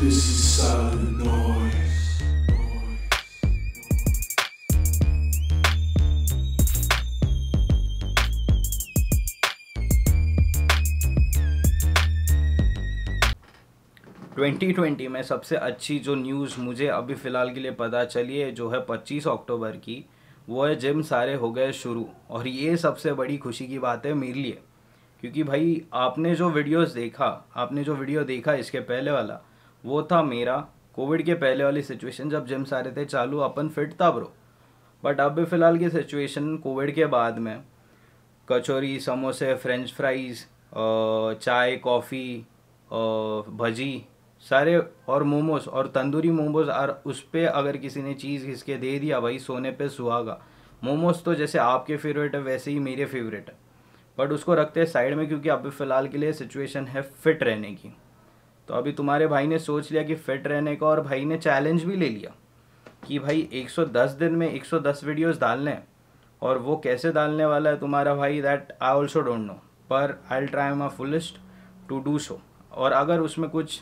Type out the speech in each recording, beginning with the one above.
This is silent noise. 2020 में सबसे अच्छी जो न्यूज़ मुझे अभी फ़िलहाल के लिए पता चली है जो है 25 अक्टूबर की, वो है जिम सारे हो गए शुरू। और ये सबसे बड़ी खुशी की बात है मेरे लिए, क्योंकि भाई आपने जो वीडियो देखा इसके पहले वाला, वो था मेरा कोविड के पहले वाली सिचुएशन जब जिम सारे थे चालू, अपन फिट था ब्रो। बट अभी फ़िलहाल की सिचुएशन कोविड के बाद में कचौरी, समोसे, फ्रेंच फ्राइज़, चाय, कॉफ़ी, भजी सारे, और मोमोज और तंदूरी मोमोज। और उस पर अगर किसी ने चीज़ घिस के दे दिया भाई, सोने पे सुहागा। मोमोज तो जैसे आपके फेवरेट है वैसे ही मेरे फेवरेट है, बट उसको रखते हैं साइड में क्योंकि अभी फ़िलहाल के लिए सिचुएशन है फिट रहने की। तो अभी तुम्हारे भाई ने सोच लिया कि फिट रहने का, और भाई ने चैलेंज भी ले लिया कि भाई 110 दिन में 110 वीडियोस डालने हैं। और वो कैसे डालने वाला है तुम्हारा भाई, that I also don't know, पर I will try my fullest to do so. और अगर उसमें कुछ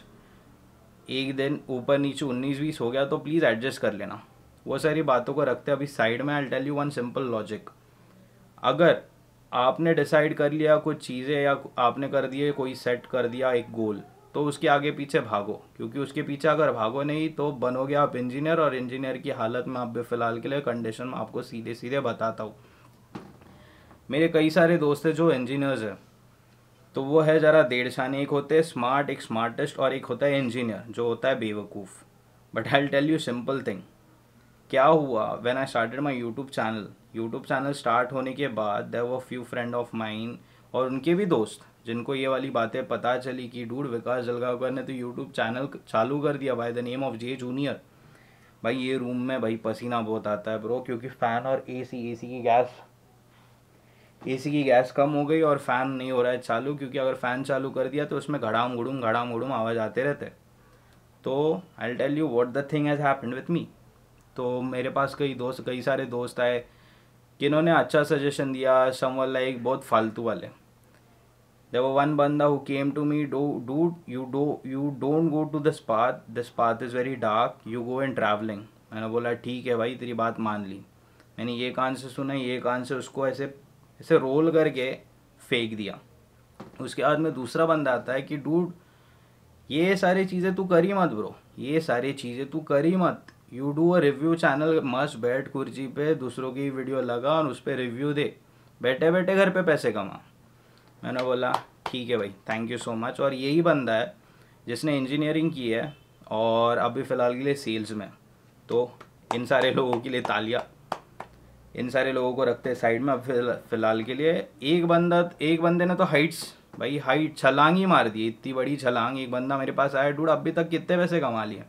एक दिन ऊपर नीचे 19-20 हो गया तो प्लीज़ एडजस्ट कर लेना। वो सारी बातों को रखते अभी साइड में, I will tell you one simple logic. अगर आपने डिसाइड कर लिया कुछ चीज़ें, या आपने कर दिए कोई सेट कर दिया एक गोल, तो उसके आगे पीछे भागो, क्योंकि उसके पीछे अगर भागो नहीं तो बनोगे आप इंजीनियर। और इंजीनियर की हालत में आप फ़िलहाल के लिए कंडीशन में आपको सीधे सीधे बताता हूँ। मेरे कई सारे दोस्त हैं जो इंजीनियर्स हैं, तो वो है ज़रा डेढ़शाने। एक होते हैं स्मार्ट, एक स्मार्टेस्ट, और एक होता है इंजीनियर जो होता है बेवकूफ़। But I will tell you simple thing. क्या हुआ when I started my YouTube channel start होने के बाद there were few friend of mine और उनके भी दोस्त जिनको ये वाली बातें पता चली कि डूड विकास जलगांवकर ने तो यूट्यूब चैनल चालू कर दिया by the name of J junior. भाई ये रूम में भाई पसीना बहुत आता है ब्रो, क्योंकि फ़ैन और एसी की गैस कम हो गई और फ़ैन नहीं हो रहा है चालू, क्योंकि अगर फ़ैन चालू कर दिया तो उसमें घड़ाम घुड़ुम आवाज़ आते रहते। तो I will tell you what the thing has happened with me. तो मेरे पास कई सारे दोस्त आए जिन्होंने अच्छा सजेशन दिया, समवन लाइक बहुत फालतू वाले। देयर वर वन बंदा who came to me, dude you don't go to this path is very dark, you go in travelling. मैंने बोला ठीक है भाई, तेरी बात मान ली। मैंने ये कान से सुना, ये कान से उसको ऐसे ऐसे रोल करके फेंक दिया। उसके बाद में दूसरा बंदा आता है कि डूड ये सारी चीज़ें तू करी मत ब्रो, ये सारी चीज़ें तू करी मत। You do a review channel, मस्त बैठ कुर्सी पे, दूसरों की वीडियो लगा और उस पर रिव्यू दे, बैठे बैठे घर पे पैसे कमा। मैंने बोला ठीक है भाई, थैंक यू सो मच। और यही बंदा है जिसने इंजीनियरिंग की है और अभी फ़िलहाल के लिए सेल्स में। तो इन सारे लोगों के लिए तालियां। इन सारे लोगों को रखते हैं साइड में अब फ़िलहाल के लिए। एक बंदे ने तो हाइट छलांग ही मार दी, इतनी बड़ी छलांग। एक बंदा मेरे पास आया, डूड अभी तक कितने पैसे कमा लिए।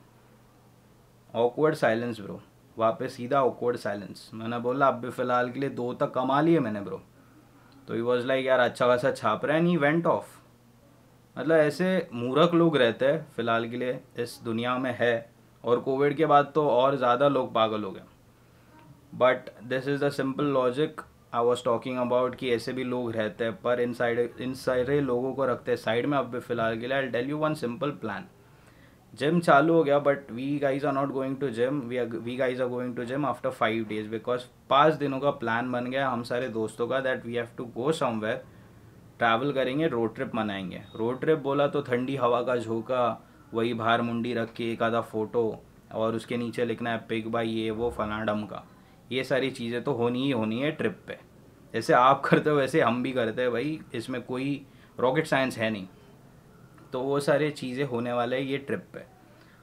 ऑकवर्ड साइलेंस ब्रो, वहाँ पे सीधा ऑकवर्ड साइलेंस। मैंने बोला अभी फ़िलहाल के लिए 2 तक कमा लिए मैंने ब्रो। तो ही वॉज लाइक यार अच्छा खासा छाप रहा है, नहीं वेंट ऑफ। मतलब ऐसे मूर्ख लोग रहते हैं फ़िलहाल के लिए इस दुनिया में है, और कोविड के बाद तो और ज़्यादा लोग पागल हो गए। But this is the simple logic I was talking about कि ऐसे भी लोग रहते हैं, पर इन सारे लोगों को रखते हैं साइड में अब फ़िलहाल के लिए। I tell you one simple plan. Gym चालू हो गया, but we guys are not going to gym, we guys are going to gym after 5 days, because 5 दिनों का प्लान बन गया हम सारे दोस्तों का, that we have to go somewhere, travel करेंगे, रोड ट्रिप मनाएंगे। रोड ट्रिप बोला तो ठंडी हवा का झोंका, वही बाहर मुंडी रख के एक आधा फ़ोटो, और उसके नीचे लिखना है पिक बाई ये वो फलाडम का। ये सारी चीज़ें तो होनी ही होनी है ट्रिप पे। जैसे आप करते हो वैसे हम भी करते हैं भाई, इसमें कोई रॉकेट साइंस है नहीं। तो वो सारी चीज़ें होने वाले हैं ये ट्रिप पे।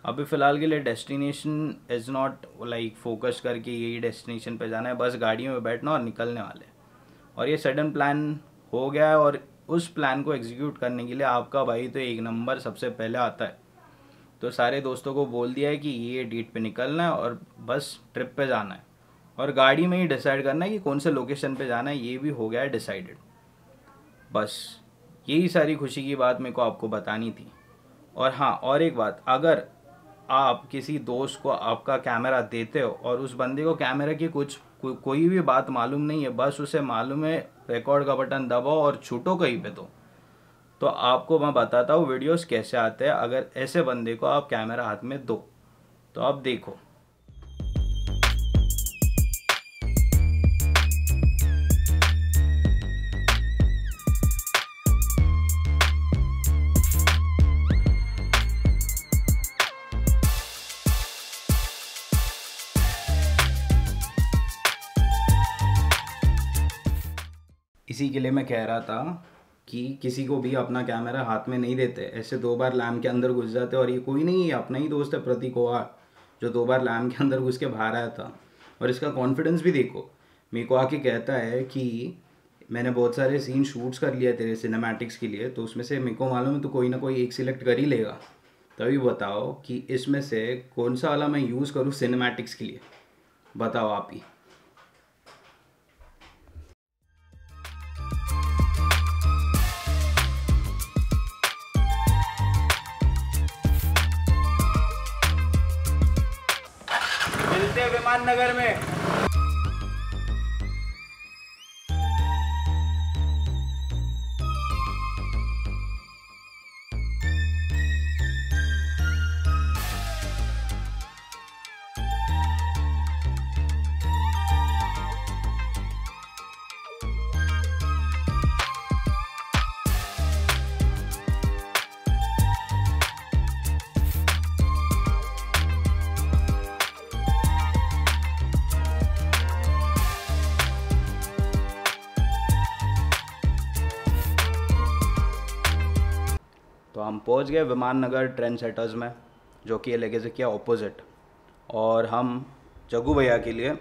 अभी फ़िलहाल के लिए destination is not like focus करके यही डेस्टिनेशन पे जाना है, बस गाड़ियों में बैठना और निकलने वाले। और ये सडन प्लान हो गया है, और उस प्लान को एग्जीक्यूट करने के लिए आपका भाई तो एक नंबर सबसे पहले आता है। तो सारे दोस्तों को बोल दिया है कि ये डेट पे निकलना है और बस ट्रिप पे जाना है, और गाड़ी में ही डिसाइड करना है कि कौन से लोकेशन पे जाना है, ये भी हो गया है डिसाइडेड। बस यही सारी खुशी की बात मेरे को आपको बतानी थी। और हाँ, और एक बात, अगर आप किसी दोस्त को आपका कैमरा देते हो और उस बंदे को कैमरा की कोई भी बात मालूम नहीं है, बस उसे मालूम है रिकॉर्ड का बटन दबाओ और छूटो कहीं पे, तो आपको मैं बताता हूँ वीडियोस कैसे आते हैं अगर ऐसे बंदे को आप कैमरा हाथ में दो। तो आप देखो, इसी के लिए मैं कह रहा था कि किसी को भी अपना कैमरा हाथ में नहीं देते। ऐसे 2 बार लैम्प के अंदर घुस जाते, और ये कोई नहीं है, अपना ही दोस्त है प्रतीक कोहार, जो 2 बार लैम्प के अंदर घुस के बाहर आया था। और इसका कॉन्फिडेंस भी देखो, मेरे को आके कहता है कि मैंने बहुत सारे सीन शूट्स कर लिया तेरे सिनेमैटिक्स के लिए, तो उसमें से मेरे को मालूम है तो कोई ना कोई एक सिलेक्ट कर ही लेगा। तभी बताओ कि इसमें से कौन सा वाला मैं यूज़ करूँ सिनेमैटिक्स के लिए, बताओ आप ही। मिलते हैं विमान नगर में। तो हम पहुंच गए विमान नगर ट्रेंड सेटर्स में, जो कि है लेगेसी के ऑपोजिट। और हम जग्गू भैया के लिए,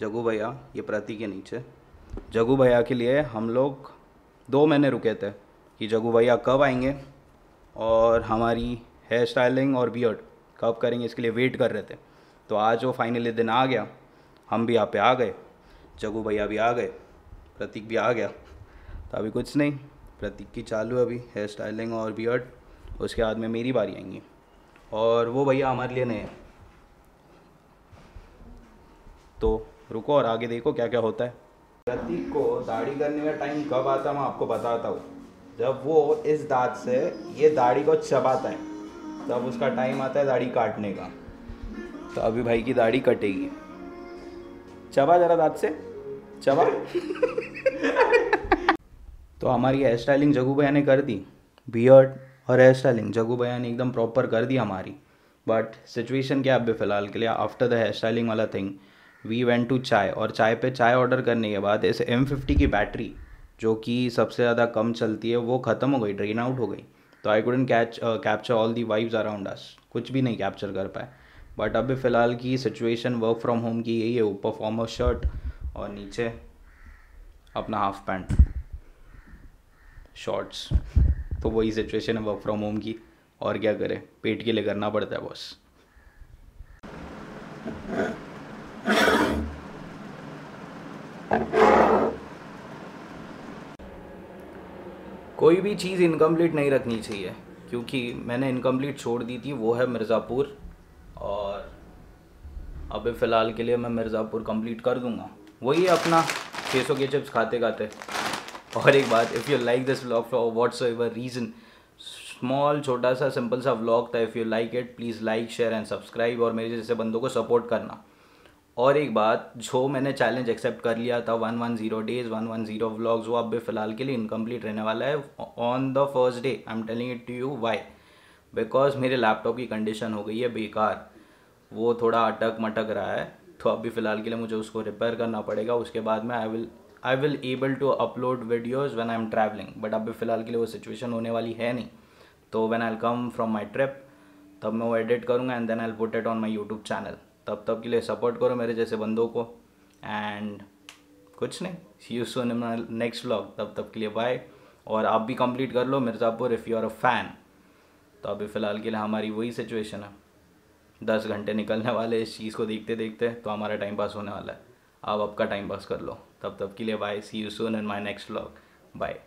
जग्गू भैया ये प्रतीक के नीचे, जग्गू भैया के लिए हम लोग 2 महीने रुके थे कि जग्गू भैया कब आएंगे और हमारी हेयर स्टाइलिंग और बियर्ड कब करेंगे, इसके लिए वेट कर रहे थे। तो आज वो फाइनली दिन आ गया, हम भी यहाँ पे आ गए, जग्गू भैया भी आ गए, प्रतीक भी आ गया। तो अभी कुछ नहीं, प्रतीक की चालू है अभी हेयर स्टाइलिंग और बियर्ड, उसके बाद में मेरी बारी आएंगी। और वो भैया हमारे लिए नए हैं, तो रुको और आगे देखो क्या क्या होता है। प्रतीक को दाढ़ी करने का टाइम कब आता है मैं आपको बताता हूँ। जब वो इस दांत से ये दाढ़ी को चबाता है, तब उसका टाइम आता है दाढ़ी काटने का। तो अभी भाई की दाढ़ी कटेगी, चबा जरा दांत से, चबा। तो हमारी हेयर स्टाइलिंग जग्गू भैया ने कर दी, बियर्ड और हेयर स्टाइलिंग जग्गू भैया ने एकदम प्रॉपर कर दी हमारी। बट सिचुएशन क्या अभी फ़िलहाल के लिए, आफ्टर द हेयर स्टाइलिंग वाला थिंग वी वेंट टू चाय, और चाय पे चाय ऑर्डर करने के बाद इस M50 की बैटरी जो कि सबसे ज़्यादा कम चलती है वो ख़त्म हो गई, ड्रेन आउट हो गई। तो I couldn't capture all the vibes around us, कुछ भी नहीं कैप्चर कर पाए। बट अभी फ़िलहाल की सिचुएशन वर्क फ्रॉम होम की यही है, ऊपर फॉर्मल शर्ट और नीचे अपना हाफ पैंट शॉर्ट्स। तो वही सिचुएशन है वर्क फ्रॉम होम की, और क्या करें, पेट के लिए करना पड़ता है बॉस। कोई भी चीज़ इनकम्प्लीट नहीं रखनी चाहिए, क्योंकि मैंने इनकम्प्लीट छोड़ दी थी, वो है मिर्ज़ापुर। और अभी फ़िलहाल के लिए मैं मिर्ज़ापुर कंप्लीट कर दूंगा, वही है अपना 600 के चिप्स खाते खाते। और एक बात, if you like this vlog for whatsoever reason, small छोटा सा सिंपल सा व्लॉग था, if you like it please like share and subscribe, और मेरे जैसे बंदों को सपोर्ट करना। और एक बात, जो मैंने चैलेंज एक्सेप्ट कर लिया था 110 डेज़ 110 व्लॉग्स, वो अब भी फ़िलहाल के लिए इनकम्प्लीट रहने वाला है on the first day. I am telling it to you why, because मेरे लैपटॉप की कंडीशन हो गई है बेकार, वो थोड़ा अटक मटक रहा है। तो अभी फ़िलहाल के लिए मुझे उसको रिपेयर करना पड़ेगा, उसके बाद में I will able to upload videos when I am travelling. But अभी फ़िलहाल के लिए वो सिचुएशन होने वाली है नहीं। तो when I will come from my trip, तब मैं वो एडिट करूँगा and then I will put it on my YouTube channel. तब के लिए सपोर्ट करो मेरे जैसे बंदों को, एंड कुछ नहीं, see you soon in my next vlog. तब के लिए बाय। और आप भी कंप्लीट कर लो Mirzapur if you are a fan. तो अभी फ़िलहाल के लिए हमारी वही सिचुएशन है, 10 घंटे निकलने वाले इस चीज़ को देखते देखते, तो हमारा टाइम पास होने वाला है। आप आपका टाइम पास कर लो। तब के लिए bye, see you soon in my next vlog, bye.